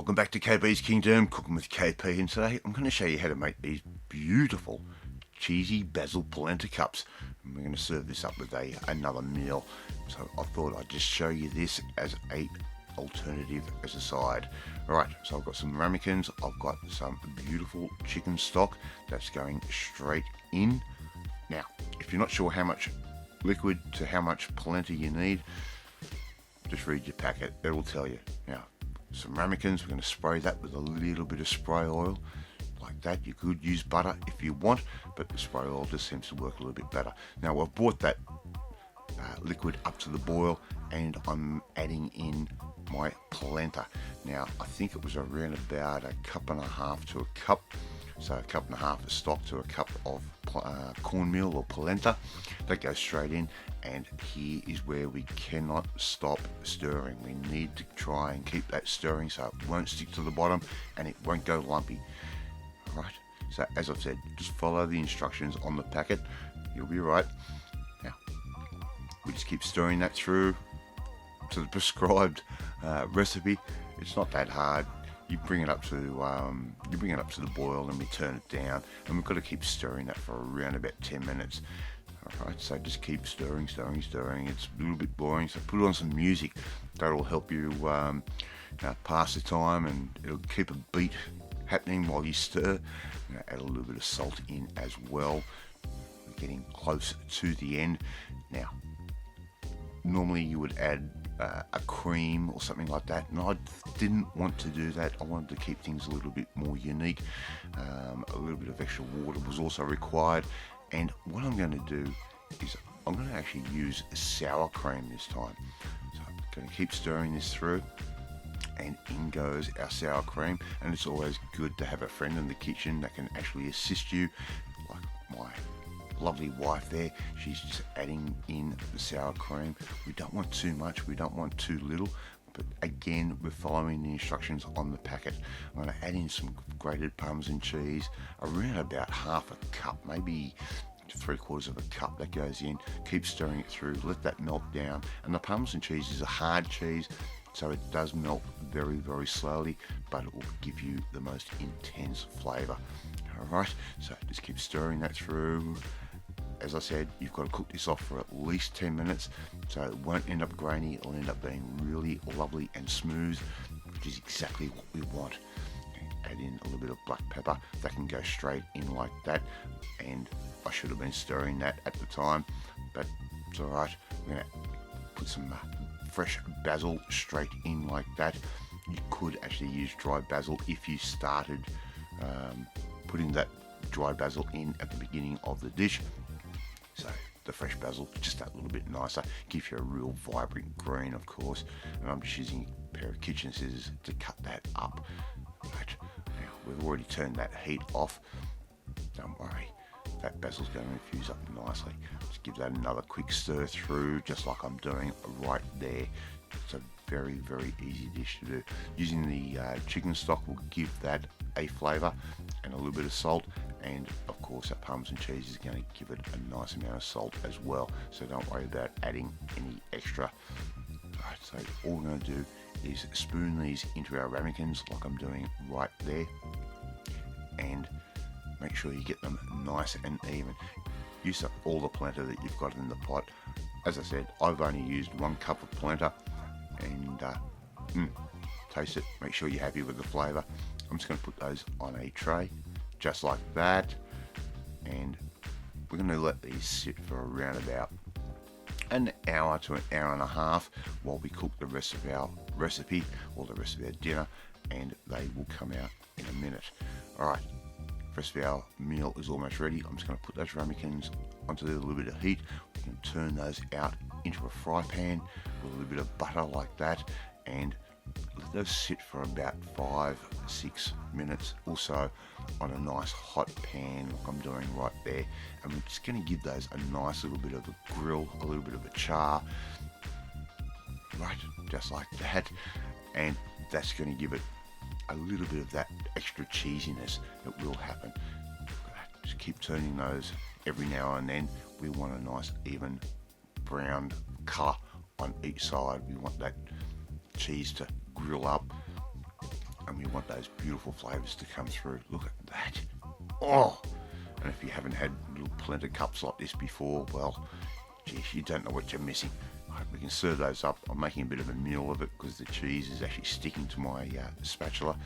Welcome back to KP's Kingdom, cooking with KP, and today I'm going to show you how to make these beautiful cheesy Basil Polenta cups. And we're going to serve this up with another meal. So I thought I'd just show you this as a alternative as a side. Alright, so I've got some ramekins, I've got some beautiful chicken stock that's going straight in. Now, if you're not sure how much liquid to how much polenta you need, just read your packet, it'll tell you. Now, some ramekins, we're going to spray that with a little bit of spray oil like that. You could use butter if you want, but the spray oil just seems to work a little bit better. Now I've brought that liquid up to the boil and I'm adding in my polenta. Now I think it was around about a cup and a half to a cup, so a cup and a half of stock to a cup of cornmeal or polenta. That goes straight in, and here is where we cannot stop stirring. We need to try and keep that stirring so it won't stick to the bottom and it won't go lumpy. Alright, so as I've said, just follow the instructions on the packet, you'll be right. Now we just keep stirring that through to the prescribed recipe. It's not that hard. You bring it up to the boil, and we turn it down, and we've got to keep stirring that for around about 10 minutes. Alright, so just keep stirring. It's a little bit boring, so put on some music. That'll help you pass the time, and it'll keep a beat happening while you stir. Add a little bit of salt in as well. We're getting close to the end. Now, normally you would add a cream or something like that, and I didn't want to do that. I wanted to keep things a little bit more unique. A little bit of extra water was also required, and what I'm going to do is I'm going to actually use sour cream this time. So I'm going to keep stirring this through, and in goes our sour cream. And it's always good to have a friend in the kitchen that can actually assist you, like my lovely wife there. She's just adding in the sour cream. We don't want too much, we don't want too little, but again, we're following the instructions on the packet. I'm going to add in some grated Parmesan cheese, around about half a cup, maybe 3/4 of a cup. That goes in. Keep stirring it through, let that melt down. And the Parmesan cheese is a hard cheese, so it does melt very, very slowly, but it will give you the most intense flavour. Alright, so just keep stirring that through. As I said, you've got to cook this off for at least 10 minutes, so it won't end up grainy. It'll end up being really lovely and smooth, which is exactly what we want. Add in a little bit of black pepper. That can go straight in like that, and I should have been stirring that at the time, but it's alright. We're going to put some fresh basil straight in like that. You could actually use dry basil if you started putting that dry basil in at the beginning of the dish. So the fresh basil, just that little bit nicer, gives you a real vibrant green, of course. And I'm just using a pair of kitchen scissors to cut that up. Right, now we've already turned that heat off. Don't worry, that basil's going to infuse up nicely. Just give that another quick stir through, just like I'm doing right there. It's a very, very easy dish to do. Using the chicken stock will give that a flavour and a little bit of salt, and of course that Parmesan cheese is going to give it a nice amount of salt as well, so don't worry about adding any extra. Alright, so all we're going to do is spoon these into our ramekins like I'm doing right there, and make sure you get them nice and even. Use up all the polenta that you've got in the pot. As I said, I've only used 1 cup of polenta, and taste it, make sure you're happy with the flavour. I'm just going to put those on a tray, just like that, and we're going to let these sit for around about an hour to an hour and a half while we cook the rest of our recipe, or the rest of our dinner, and they will come out in a minute. Alright, the rest of our meal is almost ready. I'm just going to put those ramekins onto a little bit of heat. We can turn those out into a fry pan with a little bit of butter like that, and let those sit for about 5-6 minutes or so on a nice hot pan like I'm doing right there. And we're just going to give those a nice little bit of a grill, a little bit of a char, right, just like that. And that's going to give it a little bit of that extra cheesiness that will happen. Just keep turning those every now and then. We want a nice even brown colour on each side. We want that cheese to grill up, and we want those beautiful flavours to come through. Look at that. Oh! And if you haven't had little polenta cups like this before, well, geez, you don't know what you're missing. We can serve those up. I'm making a bit of a meal of it because the cheese is actually sticking to my spatula.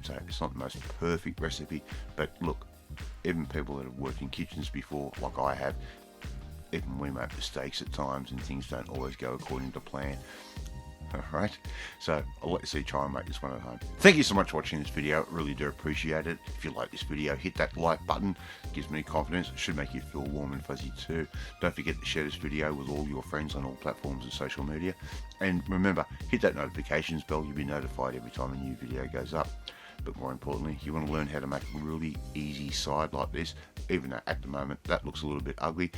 So it's not the most perfect recipe, but look, even people that have worked in kitchens before, like I have, even we make mistakes at times and things don't always go according to plan. Alright, so I'll let you try and make this one at home. Thank you so much for watching this video, really do appreciate it. If you like this video, hit that like button, it gives me confidence, it should make you feel warm and fuzzy too. Don't forget to share this video with all your friends on all platforms of social media. And remember, hit that notifications bell, you'll be notified every time a new video goes up. But more importantly, you want to learn how to make a really easy side like this, even though at the moment that looks a little bit ugly,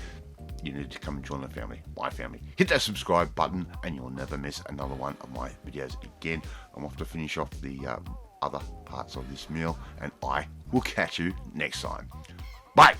you need to come and join the family, my family. Hit that subscribe button and you'll never miss another one of my videos again. I'm off to finish off the other parts of this meal and I will catch you next time. Bye!